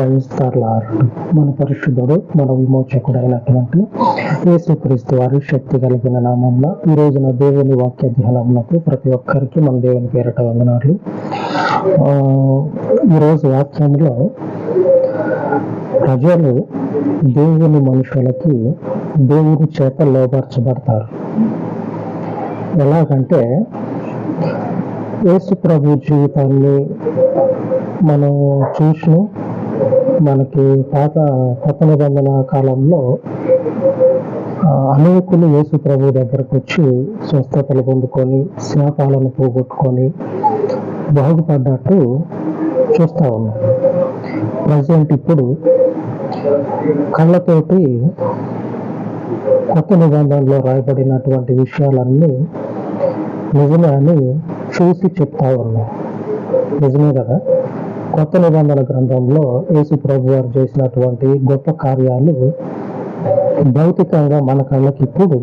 క్రైస్తలార్ మన పరిశుద్ధుడు మన విమోచకుడు అయినటువంటి యేసుక్రీస్తు వారి శక్తి కలిగిన నామంలో ఈ రోజున దేవుని వాక్య ధ్యానమునకు ప్రతి ఒక్కరికి మన దేవుని పేరిట వందనాలు. ఈరోజు వాక్యంలో ప్రజలు దేవుని మనుషులకి దేవుని చేత లోబర్చబడతారు. ఎలాగంటే యేసు ప్రభు జీవితాన్ని మనం చూసిన మనకి కొత్త నిబంధన కాలంలో అనేకులు యేసు ప్రభు దగ్గరకు వచ్చి స్వస్థతలు పొందుకొని శాపాలను పోగొట్టుకొని బాగుపడ్డట్టు చూస్తా ఉన్నాం. ప్రజెంట్ ఇప్పుడు కళ్ళతోటి కొత్త నిబంధనలో రాయబడినటువంటి విషయాలన్నీ నిజమే అని చూసి చెప్తా ఉన్నాం. నిజమే కదా, కొత్త నిబంధన గ్రంథంలో యేసు ప్రభు వారు చేసినటువంటి గొప్ప కార్యాలు భౌతికంగా మన కళ్ళకి ఇప్పుడు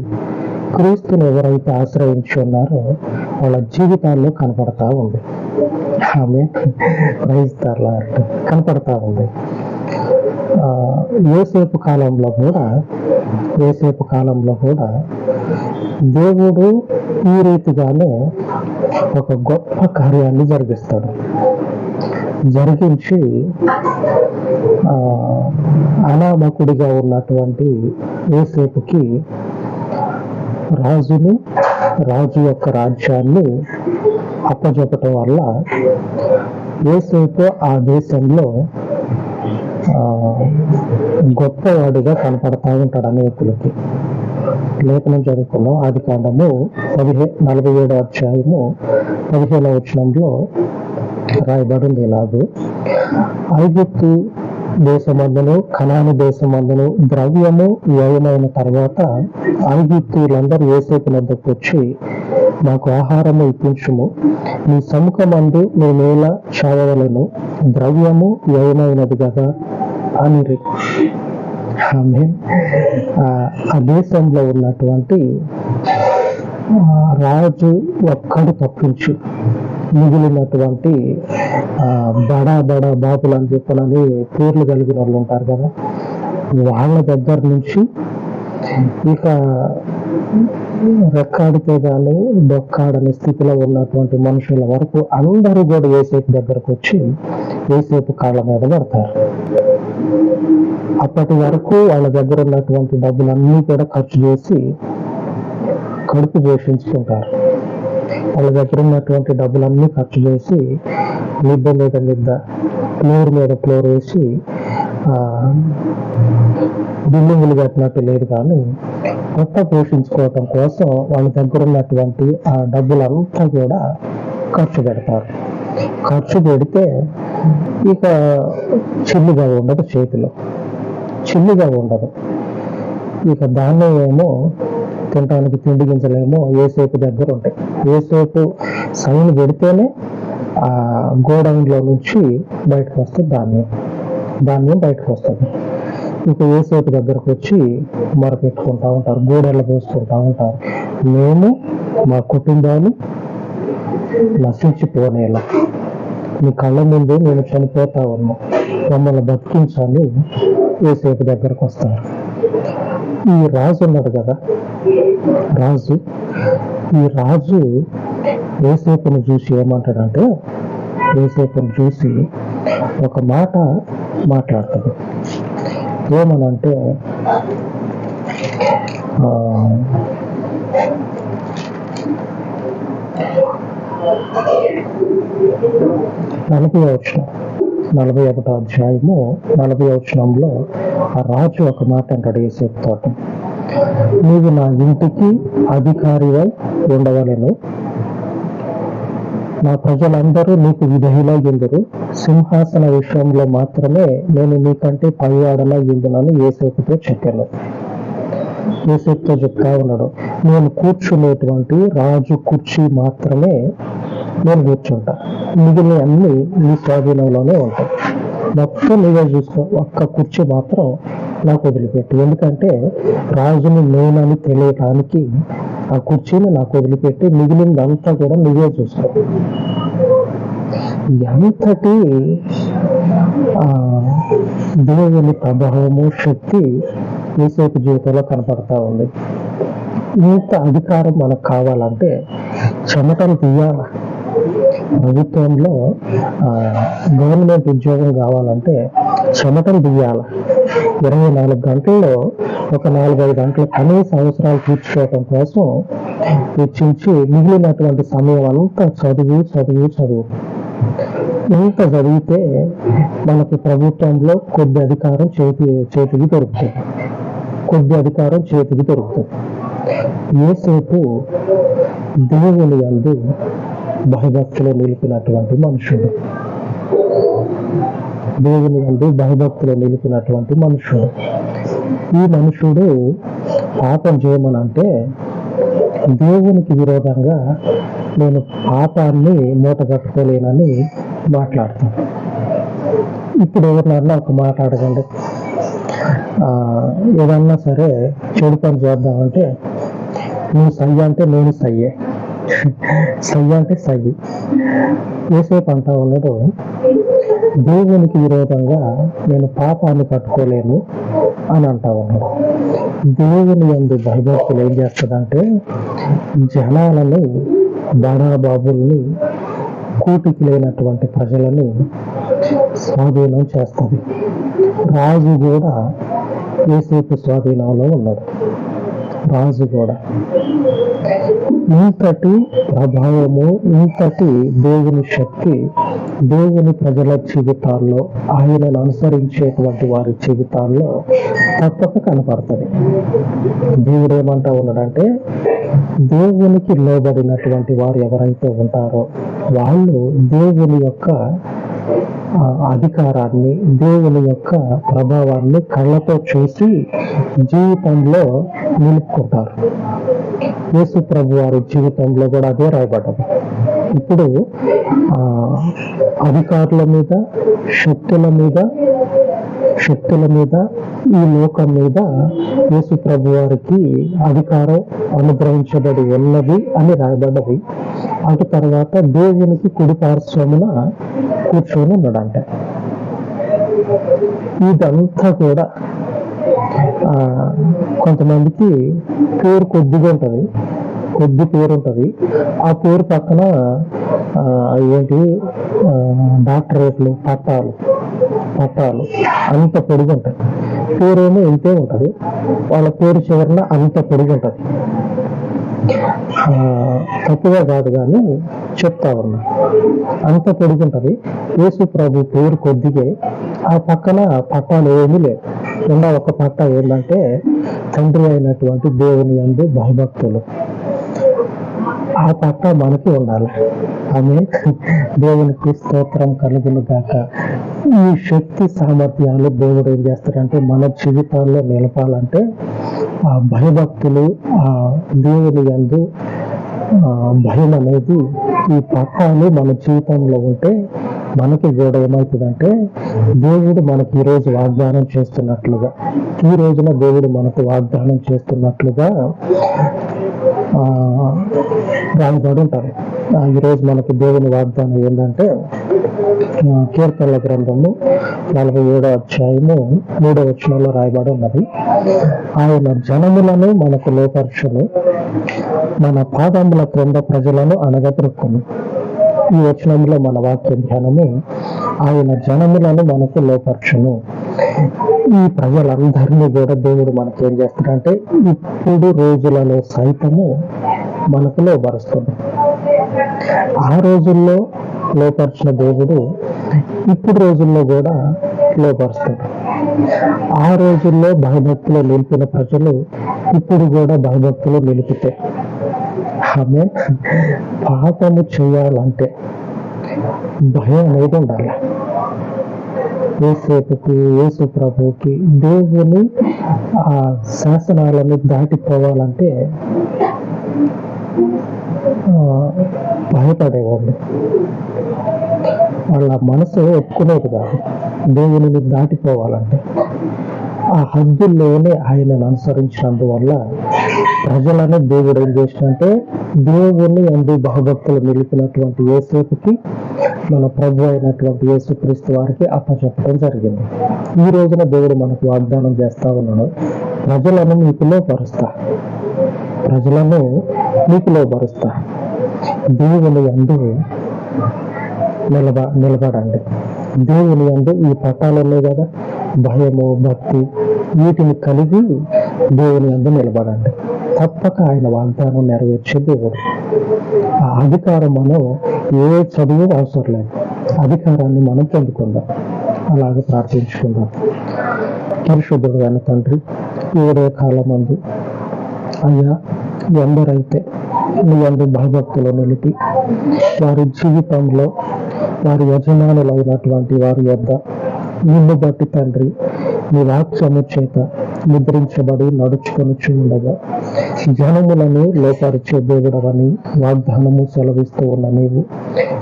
క్రీస్తుని ఎవరైతే ఆశ్రయించి ఉన్నారో వాళ్ళ జీవితాల్లో కనపడతా ఉంది. ఆమె కనపడతా ఉంది. యోసేపు కాలంలో కూడా దేవుడు ఈ రీతిగానే ఒక గొప్ప కార్యాన్ని జరిగించి అనామకుడిగా ఉన్నటువంటి యోసేపుకి రాజు యొక్క రాజ్యాన్ని అప్పచెప్పటం వల్ల యోసేపు ఆ దేశంలో గొప్పవాడిగా కనపడతా ఉంటాడు అనేకులకి. లేఖనం చదువుకున్నాం. ఆదికాండము 47వ అధ్యాయము 15వ వచనంలో రాయబడింది ఇలాగూ: ఐగుప్తు దేశమందును కనాను దేశమందును ద్రవ్యము వ్యయమైన తర్వాత ఐగుప్తీయులందరూ యోసేపు వద్దకు వచ్చి, మాకు ఆహారము ఇప్పించుము, నీ సముఖమందు నేనేలా చావవలెను, ద్రవ్యము వ్యయమైనది కదా అని. ఆ దేశంలో ఉన్నటువంటి రాజు ఒక్కడు తప్పించు మిగిలినటువంటి బడా బాబులు అని చెప్పనని పేర్లు కలిగిన వాళ్ళు ఉంటారు కదా, వాళ్ళ దగ్గర నుంచి ఇక రెక్కాడితే కానీ డొక్కాడని స్థితిలో ఉన్నటువంటి మనుషుల వరకు అందరూ కూడా యోసేపు దగ్గరకు వచ్చి యోసేపు కాళ్ళ మీద పడతారు. అప్పటి వరకు వాళ్ళ దగ్గర ఉన్నటువంటి డబ్బులన్నీ కూడా ఖర్చు చేసి కడుపు పోషించుకుంటారు. వాళ్ళ దగ్గర ఉన్నటువంటి డబ్బులన్నీ ఖర్చు చేసి మిద్ద మీద ఫ్లోర్ మీద ఫ్లోర్ వేసి బిల్డింగులు కట్టినట్టు లేదు, కానీ కొత్త పోషించుకోవటం కోసం వాళ్ళ దగ్గర ఉన్నటువంటి ఆ డబ్బులంతా కూడా ఖర్చు పెడతారు. ఖర్చు పెడితే ఇక చిల్లుగా ఉండదు, చేతిలో చిల్లుగా ఉండదు. ఇక దాన్ని ఏమో తినడానికి తిండి గింజలేమో యోసేపు దగ్గర ఉంటాయి. యోసేపు సైన్ పెడితేనే ఆ గోడౌన్లో నుంచి బయటకు వస్తుంది, ధాన్యం బయటకు వస్తుంది. ఇక యోసేపు దగ్గరకు వచ్చి మొరపెట్టుకుంటా ఉంటారు, గోడెళ్ళ పోసుకుంటా ఉంటారు, మేము మా కుటుంబాన్ని నశించిపోనేలా, మీ కళ్ళ ముందు నేను చనిపోతా ఉన్నా, మమ్మల్ని బతికించాలి యోసేపు దగ్గరకు వస్తారు. ఈ రాజు ఉన్నాడు కదా, ఈ రాజు యోసేపును చూసి ఏమంటాడంటే, యోసేపును చూసి ఒక మాట మాట్లాడతాడు. ఏమనంటే, 41వ అధ్యాయము 40వ వచనంలో ఆ రాజు ఒక మాట అంటాడు యోసేపు తోటి: నీవు నా ఇంటికి అధికారివై ఉండవలెను, నా ప్రజలందరూ నీకు విధేయులై ఉందురు, సింహాసన విషయంలో మాత్రమే నేను నీకంటే పైవాడనై ఉందునని యోసేపుతో చెప్పాను. యోసేపుతో చెప్తా ఉన్నాడు, నేను కూర్చునేటువంటి రాజు కుర్చీ మాత్రమే నేను కూర్చుంటా, మిగిలిన అన్ని నీ స్వాధీనంలోనే ఉంటాయి, మొత్తం నీవే చూసుకో, ఒక్క కుర్చీ మాత్రం నాకు వదిలిపెట్టి, ఎందుకంటే రాజుని నేనని తెలియటానికి ఆ కుర్చీని నాకు వదిలిపెట్టి మిగిలిందంతా కూడా నువ్వే చూసుకో. ఎంతటి దేవుని ప్రభావము, శక్తి యేసేపు జీవితంలో కనపడతా ఉంది. ఇంత అధికారం మనకు కావాలంటే చెమటలు తీయాల. ప్రభుత్వంలో గవర్నమెంట్ ఉద్యోగం కావాలంటే చెమటలు తీయాల. 24 గంటల్లో ఒక 4-5 గంటలు కనీస అవసరాలు తీర్చుకోవటం కోసం వెచ్చించి మిగిలినటువంటి సమయం అంతా చదువు. ఇంత చదివితే మనకి ప్రభుత్వంలో కొద్ది అధికారం చేతికి దొరుకుతుంది. యేసేపు దేవుని యందు భయభక్తులు నిలిపినటువంటి మనుషుడు. ఈ మనుషుడు పాపం చేయమనంటే దేవునికి విరోధంగా నేను పాపాన్ని మూట కట్టుకోలేనని మాట్లాడతాను. ఇప్పుడు ఎవరినన్నా ఒక మాట అడగండి, ఏదన్నా సరే చెడు పని చేద్దామంటే నువ్వు సయ్య అంటే నేను సయ్యే, సయ్య అంటే సయ్యి. యేసేపు అంటా ఉన్నాడు, దేవునికి విరోధంగా నేను పాపాన్ని కట్టుకోలేను అని అంటా ఉన్నాడు. దేవుని యందు భయభక్తులు ఏం చేస్తుందంటే జనాలని, బడాబాబుల్ని, కూటికి లేనటువంటి ప్రజలని స్వాధీనం చేస్తుంది. రాజు కూడా యేసేపు స్వాధీనంలో ఉన్నాడు. రాజు కూడా ఇంతటి ప్రభావము, ఇంతటి దేవుని శక్తి దేవుని ప్రజల జీవితాల్లో, ఆయనను అనుసరించేటువంటి వారి జీవితాల్లో తప్పక కనపడుతుంది. దేవుడు ఏమంటా ఉన్నాడంటే దేవునికి లోబడినటువంటి వారు ఎవరైతే ఉంటారో వాళ్ళు దేవుని యొక్క అధికారాన్ని, దేవుని యొక్క ప్రభావాన్ని కళ్ళతో చూసి జీవితంలో నిలుపుకుంటారు. యేసు ప్రభు వారి జీవితంలో కూడా అదే రాయబడ్డది. ఇప్పుడు అధికారుల మీద, శక్తుల మీద, ఈ లోకం మీద యేసు ప్రభు వారికి అధికారం అనుగ్రహించబడి ఉన్నది అని రాయబడ్డది. అటు తర్వాత దేవునికి కుడి పార్శ్వమున కూర్చొని ఉన్నాడంట. ఇదంతా కూడా కొంతమందికి పేరు కొద్దిగా ఉంటుంది, కొద్ది పేరు ఉంటుంది. ఆ పేరు పక్కన ఏంటి డాక్టరేట్లు, పట్టాలు అంత పొడుగు ఉంటాయి. పేరేమో ఇంతే ఉంటుంది, వాళ్ళ పేరు చివరన అంత పొడుగు ఉంటుంది. తప్పుగా కాదు కానీ చెప్తా ఉన్నా, అంత పొడుగుంటది. యేసు ప్రభు పేరు కొద్దిగే, ఆ పక్కన పట్టాలు ఏమీ లేవు. ఉన్న ఒక పట్ట ఏంటంటే తండ్రి అయినటువంటి దేవుని యందు భయభక్తులు. ఆ పట్ట మనకి ఉండాలి. ఆమె దేవునికి స్తోత్రం కలుగును గాక. ఈ శక్తి సామర్థ్యాలు దేవుడు ఏం చేస్తారంటే మన జీవితాల్లో నిలపాలంటే ఆ భయభక్తులు, ఆ దేవుని యందు భయం అనేది, ఈ పట్టాలు మన జీవితంలో ఉంటే మనకి కూడా ఏమవుతుందంటే దేవుడు మనకి ఈరోజు వాగ్దానం చేస్తున్నట్లుగా, ఈ రోజున దేవుడు మనకు వాగ్దానం చేస్తున్నట్లుగా రాయబడి ఉంటుంది. ఈరోజు మనకి దేవుని వాగ్దానం ఏంటంటే కీర్తనల గ్రంథము 47వ అధ్యాయము 3వ వచనంలో రాయబడి ఉన్నది. ఆయన జనములను మనకు లోపర్చును, మన పాదముల క్రింద ప్రజలను అనగత్రొక్కును. ఈ వచనంలో మన వాక్య ధ్యానము ఆయన జనములను మనకు లోపర్చును. ఈ ప్రజలందరినీ కూడా దేవుడు మనకి ఏం చేస్తాడంటే ఇప్పుడు రోజులలో సైతము మనకు లోపరుస్తుంది. ఆ రోజుల్లో లోపరిచిన దేవుడు ఇప్పుడు రోజుల్లో కూడా లోపరుస్తాడు. ఆ రోజుల్లో భయభక్తులు నిలిపిన ప్రజలు ఇప్పుడు కూడా భయభక్తులు నిలిపితే, ఆమె పాపము చేయాలంటే భయం అనేది ఉండాలి. యేసేపుకి, యేసు ప్రభుకి దేవుని ఆ శాసనాలను దాటిపోవాలంటే భయపడేవాళ్ళు. వాళ్ళ మనసు ఒప్పుకునేది కాదు దేవుని దాటిపోవాలంటే. ఆ హద్దుల్లోనే ఆయనను అనుసరించినందువల్ల ప్రజలను దేవుడు ఏం చేసినంటే దేవుని అందు భయభక్తులు నిలిపినటువంటి యేసేపుకి మన ప్రభు అయినటువంటి యేసుక్రీస్తు వారికి అప్పచెప్పడం జరిగింది. ఈ రోజున దేవుడు మనకు వాగ్దానం చేస్తా ఉన్నాడు, ప్రజలను మీకు లోపరుస్తా, ప్రజలను మీకు లోపరుస్తా, దేవుని యందు నిలబడండి. దేవుని యందు ఈ పట్టాలు ఉన్నాయి కదా, భయము, భక్తి, వీటిని కలిగి దేవుని యందు నిలబడండి. తప్పక ఆయన వాగ్దానం నెరవేర్చే దేవుడు. ఆ అధికారం మనం ఏ చదువు అవసరం లేదు, అధికారాన్ని మనం పొందుకుందాం. అలాగే ప్రార్థించుకుందాం. పరిశుద్ధుడు అయిన తండ్రి, ఏడే కాలమందు అయ్యా, ఎందరైతే నీ యందు భయభక్తులు నిలిపి వారి జీవితంలో వారి యజమానులైనటువంటి వారి యొద్ద నిన్ను బట్టి తండ్రి నీ వాక్యము చేత ముద్రించబడి నడుచుకొనుచు ఉండగా జనములను లోపరిచే దేవుడవని వాగ్దానము సెలవిస్తూ ఉన్న నీవు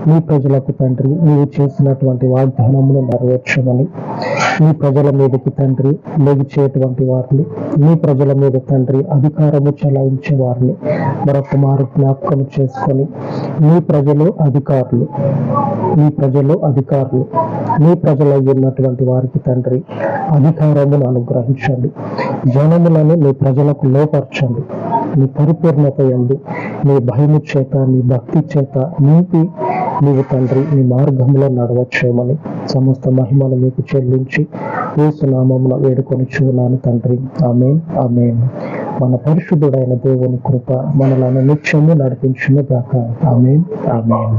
నీ ప్రజలకు తండ్రి నీవు చేసినటువంటి వాగ్దానమును నెరవేర్చమని, నీ ప్రజల మీదకి తండ్రి లెగిచేటువంటి వారిని, నీ ప్రజల మీద తండ్రి అధికారము చెలాయించే వారిని మరొక మారు జ్ఞాపకం చేసుకొని నీ ప్రజలు అధికారులు, నీ ప్రజలు అధికారులు, నీ ప్రజలు ఉన్నటువంటి వారికి తండ్రి అధికారమును అనుగ్రహించండి. జనములను నీ ప్రజలకు లోపరచండి. నీ పరిపూర్ణత యందు నీ భయము చేత నీ భక్తి చేత నింపి నీవు తండ్రి నీ మార్గంలో నడవచ్చేయమని సమస్త మహిమను మీకు చెల్లించి యేసు నామమున వేడుకొనిచున్నాను తండ్రి. ఆమేన్, ఆమేన్. మన పరిశుద్ధుడైన దేవుని కృప మనలను నిత్యము నడిపించును గాక. ఆమేన్, ఆమేన్.